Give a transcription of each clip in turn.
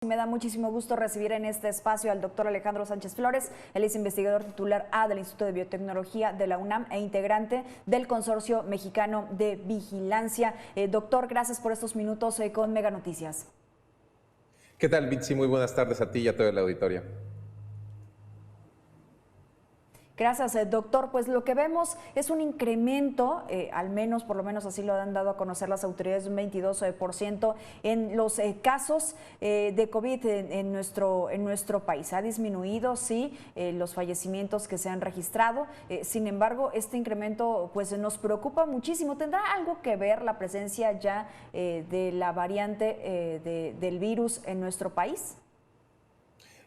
Me da muchísimo gusto recibir en este espacio al doctor Alejandro Sánchez Flores. Él es investigador titular A del Instituto de Biotecnología de la UNAM e integrante del Consorcio Mexicano de Vigilancia. Doctor, gracias por estos minutos con Mega Noticias. ¿Qué tal, Bitsy? Muy buenas tardes a ti y a todo el auditorio. Gracias, doctor. Pues lo que vemos es un incremento, al menos, por lo menos así lo han dado a conocer las autoridades, de un 22% en los casos de COVID en nuestro país. Ha disminuido, sí, los fallecimientos que se han registrado. Sin embargo, este incremento pues nos preocupa muchísimo. ¿Tendrá algo que ver la presencia ya de la variante del virus en nuestro país?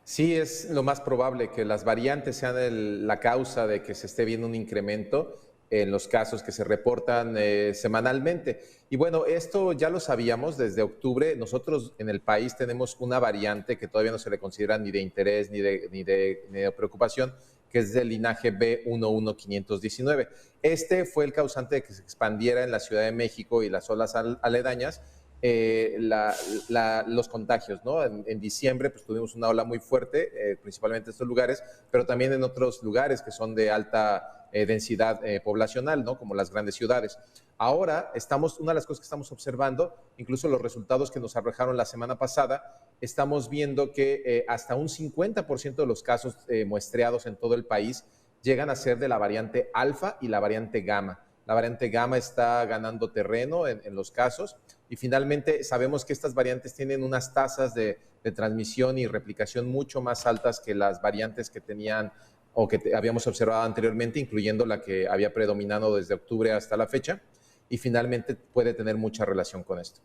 Sí, es lo más probable que las variantes sean la causa de que se esté viendo un incremento en los casos que se reportan semanalmente. Y bueno, esto ya lo sabíamos desde octubre. Nosotros en el país tenemos una variante que todavía no se le considera ni de interés ni de preocupación, que es del linaje B11519. Este fue el causante de que se expandiera en la Ciudad de México y las zonas aledañas los contagios, ¿no? En diciembre pues, tuvimos una ola muy fuerte, principalmente en estos lugares, pero también en otros lugares que son de alta densidad poblacional, ¿no? Como las grandes ciudades. Ahora, una de las cosas que estamos observando, incluso los resultados que nos arrojaron la semana pasada, estamos viendo que hasta un 50% de los casos muestreados en todo el país llegan a ser de la variante alfa y la variante gamma. La variante gamma está ganando terreno en los casos y finalmente sabemos que estas variantes tienen unas tasas de transmisión y replicación mucho más altas que las variantes que tenían o que habíamos observado anteriormente, incluyendo la que había predominado desde octubre hasta la fecha, y finalmente puede tener mucha relación con esto.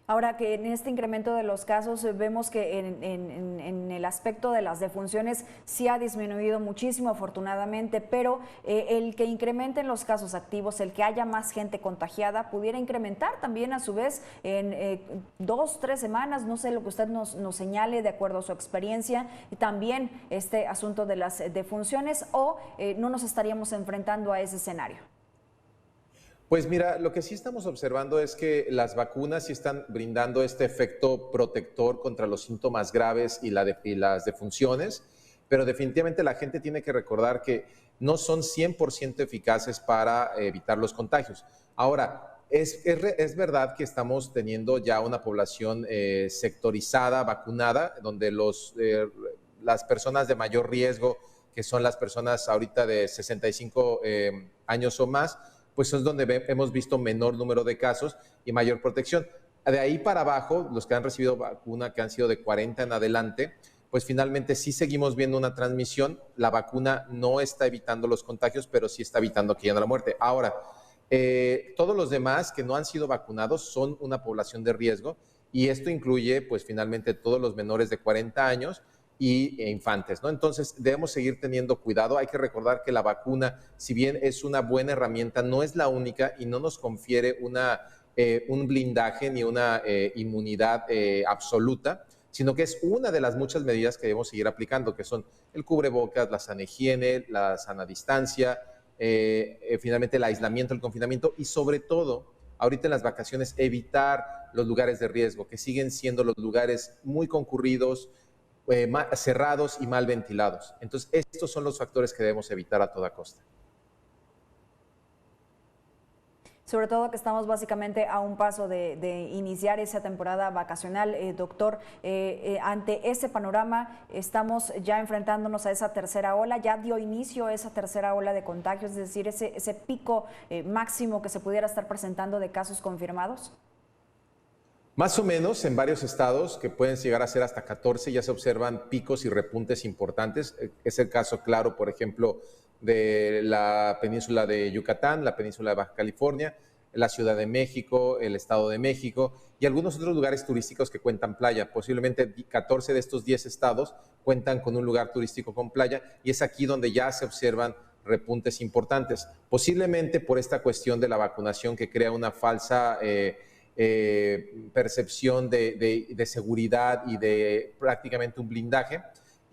Ahora que en este incremento de los casos vemos que en el aspecto de las defunciones sí ha disminuido muchísimo afortunadamente, pero el que incrementen los casos activos, el que haya más gente contagiada, pudiera incrementar también a su vez en 2, 3 semanas, no sé lo que usted nos señale de acuerdo a su experiencia, y también este asunto de las defunciones, o no nos estaríamos enfrentando a ese escenario. Pues mira, lo que sí estamos observando es que las vacunas sí están brindando este efecto protector contra los síntomas graves y las defunciones, pero definitivamente la gente tiene que recordar que no son 100% eficaces para evitar los contagios. Ahora, es verdad que estamos teniendo ya una población sectorizada, vacunada, donde las personas de mayor riesgo, que son las personas ahorita de 65 años o más, pues es donde hemos visto menor número de casos y mayor protección. De ahí para abajo, los que han recibido vacuna, que han sido de 40 en adelante, pues finalmente sí seguimos viendo una transmisión. La vacuna no está evitando los contagios, pero sí está evitando que llegue a la muerte. Ahora, todos los demás que no han sido vacunados son una población de riesgo y esto incluye, pues finalmente, todos los menores de 40 años, e infantes, ¿no? Entonces debemos seguir teniendo cuidado. Hay que recordar que la vacuna, si bien es una buena herramienta, no es la única y no nos confiere un blindaje ni una inmunidad absoluta, sino que es una de las muchas medidas que debemos seguir aplicando, que son el cubrebocas, la sana higiene, la sana distancia, finalmente el aislamiento, el confinamiento y sobre todo, ahorita en las vacaciones, evitar los lugares de riesgo, que siguen siendo los lugares muy concurridos, cerrados y mal ventilados. Entonces, estos son los factores que debemos evitar a toda costa. Sobre todo que estamos básicamente a un paso de iniciar esa temporada vacacional, doctor. Ante ese panorama, estamos ya enfrentándonos a esa tercera ola, ya dio inicio esa tercera ola de contagios, es decir, ese pico máximo que se pudiera estar presentando de casos confirmados. Más o menos en varios estados, que pueden llegar a ser hasta 14, ya se observan picos y repuntes importantes. Es el caso claro, por ejemplo, de la península de Yucatán, la península de Baja California, la Ciudad de México, el Estado de México y algunos otros lugares turísticos que cuentan playa. Posiblemente 14 de estos 10 estados cuentan con un lugar turístico con playa y es aquí donde ya se observan repuntes importantes. Posiblemente por esta cuestión de la vacunación que crea una falsa percepción de seguridad y de prácticamente un blindaje,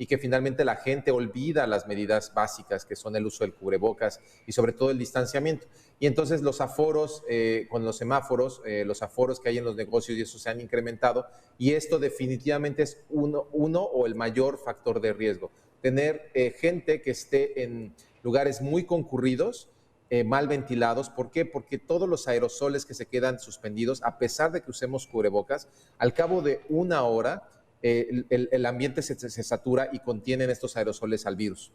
y que finalmente la gente olvida las medidas básicas que son el uso del cubrebocas y sobre todo el distanciamiento. Y entonces los aforos, con los semáforos, los aforos que hay en los negocios y eso se han incrementado y esto definitivamente es uno o el mayor factor de riesgo. Tener gente que esté en lugares muy concurridos, mal ventilados. ¿Por qué? Porque todos los aerosoles que se quedan suspendidos, a pesar de que usemos cubrebocas, al cabo de una hora el ambiente se satura y contienen estos aerosoles al virus.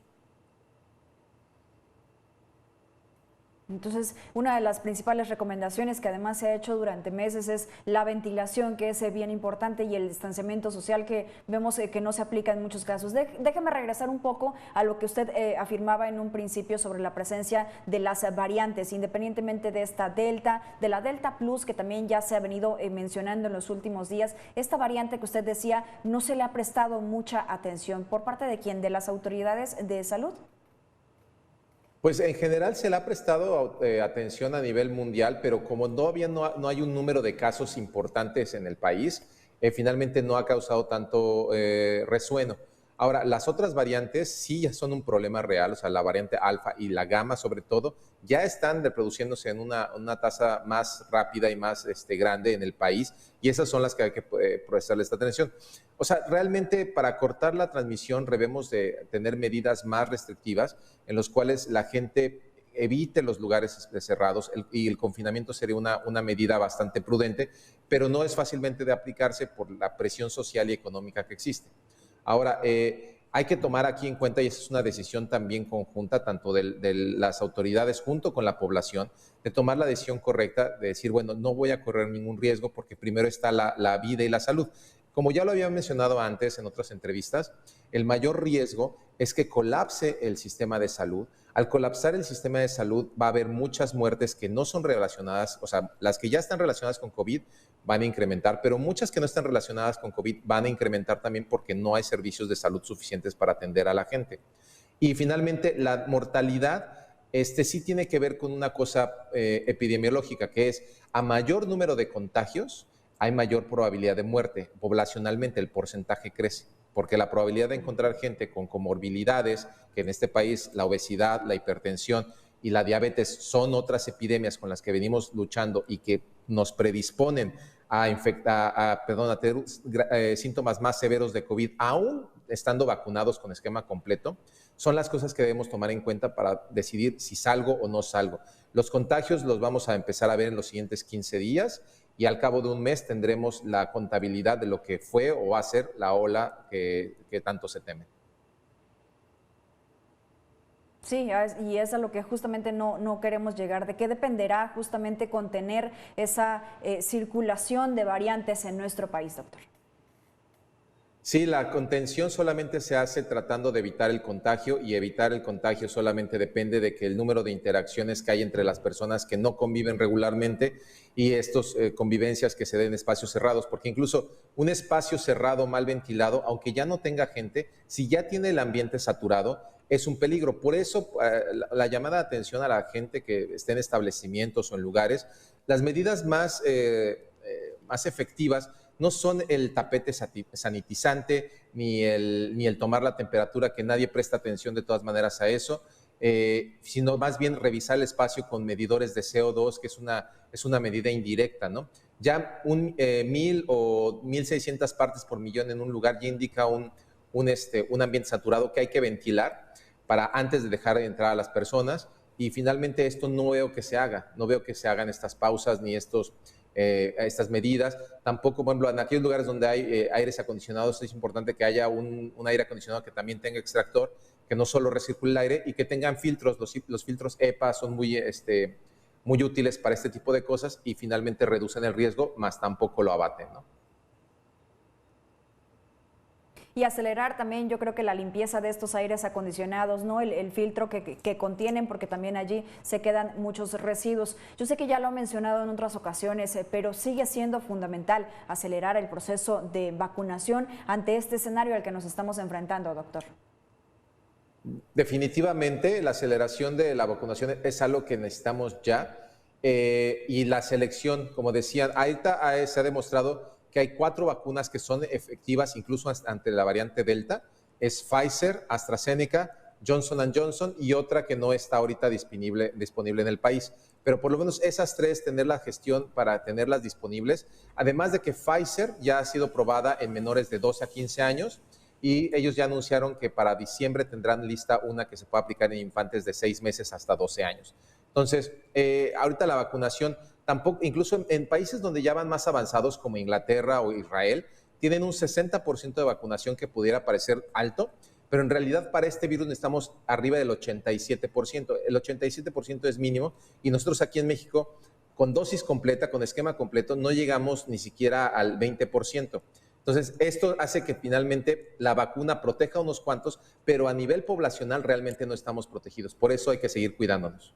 Entonces, una de las principales recomendaciones que además se ha hecho durante meses es la ventilación, que es bien importante, y el distanciamiento social, que vemos que no se aplica en muchos casos. Déjeme regresar un poco a lo que usted afirmaba en un principio sobre la presencia de las variantes, independientemente de esta Delta, de la Delta Plus, que también ya se ha venido mencionando en los últimos días. Esta variante que usted decía no se le ha prestado mucha atención. ¿Por parte de quién? ¿De las autoridades de salud? Pues en general se le ha prestado atención a nivel mundial, pero como todavía no hay un número de casos importantes en el país, finalmente no ha causado tanto resueno. Ahora, las otras variantes sí ya son un problema real, o sea, la variante alfa y la gamma sobre todo, ya están reproduciéndose en una tasa más rápida y más grande en el país, y esas son las que hay que prestarle esta atención. O sea, realmente para cortar la transmisión debemos de tener medidas más restrictivas en los cuales la gente evite los lugares cerrados y el confinamiento sería una medida bastante prudente, pero no es fácilmente de aplicarse por la presión social y económica que existe. Ahora, hay que tomar aquí en cuenta, y esa es una decisión también conjunta, tanto de las autoridades junto con la población, de tomar la decisión correcta, de decir, bueno, no voy a correr ningún riesgo porque primero está la vida y la salud. Como ya lo había mencionado antes en otras entrevistas, el mayor riesgo es que colapse el sistema de salud. Al colapsar el sistema de salud va a haber muchas muertes que no son relacionadas, o sea, las que ya están relacionadas con COVID van a incrementar, pero muchas que no están relacionadas con COVID van a incrementar también porque no hay servicios de salud suficientes para atender a la gente. Y finalmente, la mortalidad sí tiene que ver con una cosa epidemiológica, que es a mayor número de contagios, hay mayor probabilidad de muerte. Poblacionalmente el porcentaje crece, porque la probabilidad de encontrar gente con comorbilidades, que en este país la obesidad, la hipertensión y la diabetes son otras epidemias con las que venimos luchando y que nos predisponen a tener síntomas más severos de COVID, aún estando vacunados con esquema completo, son las cosas que debemos tomar en cuenta para decidir si salgo o no salgo. Los contagios los vamos a empezar a ver en los siguientes 15 días y al cabo de un mes tendremos la contabilidad de lo que fue o va a ser la ola que tanto se teme. Sí, y es a lo que justamente no queremos llegar. ¿De qué dependerá justamente contener esa circulación de variantes en nuestro país, doctor? Sí, la contención solamente se hace tratando de evitar el contagio, y evitar el contagio solamente depende de que el número de interacciones que hay entre las personas que no conviven regularmente y estas convivencias que se den en espacios cerrados, porque incluso un espacio cerrado mal ventilado, aunque ya no tenga gente, si ya tiene el ambiente saturado, es un peligro. Por eso la llamada de atención a la gente que esté en establecimientos o en lugares, las medidas más efectivas no son el tapete sanitizante ni el tomar la temperatura, que nadie presta atención de todas maneras a eso, sino más bien revisar el espacio con medidores de CO2, que es una medida indirecta, ¿no? Ya 1,000 o 1,600 partes por millón en un lugar ya indica un ambiente saturado que hay que ventilar para antes de dejar de entrar a las personas. Y finalmente esto no veo que se hagan estas pausas ni estas medidas. Tampoco, por ejemplo, en aquellos lugares donde hay aires acondicionados es importante que haya un aire acondicionado que también tenga extractor, que no solo recircule el aire, y que tengan filtros. Los filtros EPA son muy útiles para este tipo de cosas y finalmente reducen el riesgo, más tampoco lo abaten, ¿no? Y acelerar también, yo creo que la limpieza de estos aires acondicionados, ¿no? El filtro que contienen, porque también allí se quedan muchos residuos. Yo sé que ya lo he mencionado en otras ocasiones, pero sigue siendo fundamental acelerar el proceso de vacunación ante este escenario al que nos estamos enfrentando, doctor. Definitivamente la aceleración de la vacunación es algo que necesitamos ya, y la selección, como decían, ahorita se ha demostrado que hay 4 vacunas que son efectivas incluso ante la variante Delta, es Pfizer, AstraZeneca, Johnson Johnson y otra que no está ahorita disponible en el país. Pero por lo menos esas tres, tener la gestión para tenerlas disponibles. Además de que Pfizer ya ha sido probada en menores de 12 a 15 años y ellos ya anunciaron que para diciembre tendrán lista una que se puede aplicar en infantes de 6 meses hasta 12 años. Entonces, ahorita la vacunación tampoco, incluso en países donde ya van más avanzados como Inglaterra o Israel, tienen un 60% de vacunación que pudiera parecer alto, pero en realidad para este virus necesitamos arriba del 87%. El 87% es mínimo y nosotros aquí en México, con dosis completa, con esquema completo, no llegamos ni siquiera al 20%. Entonces, esto hace que finalmente la vacuna proteja a unos cuantos, pero a nivel poblacional realmente no estamos protegidos. Por eso hay que seguir cuidándonos.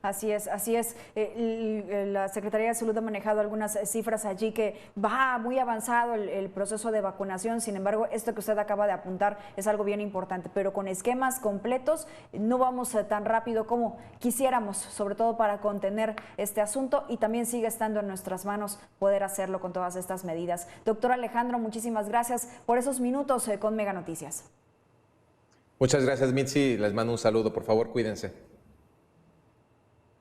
Así es, así es. La Secretaría de Salud ha manejado algunas cifras allí que va muy avanzado el proceso de vacunación. Sin embargo, esto que usted acaba de apuntar es algo bien importante, pero con esquemas completos no vamos tan rápido como quisiéramos, sobre todo para contener este asunto, y también sigue estando en nuestras manos poder hacerlo con todas estas medidas. Doctor Alejandro, muchísimas gracias por esos minutos con Mega Noticias. Muchas gracias, Mitzi. Les mando un saludo. Por favor, cuídense.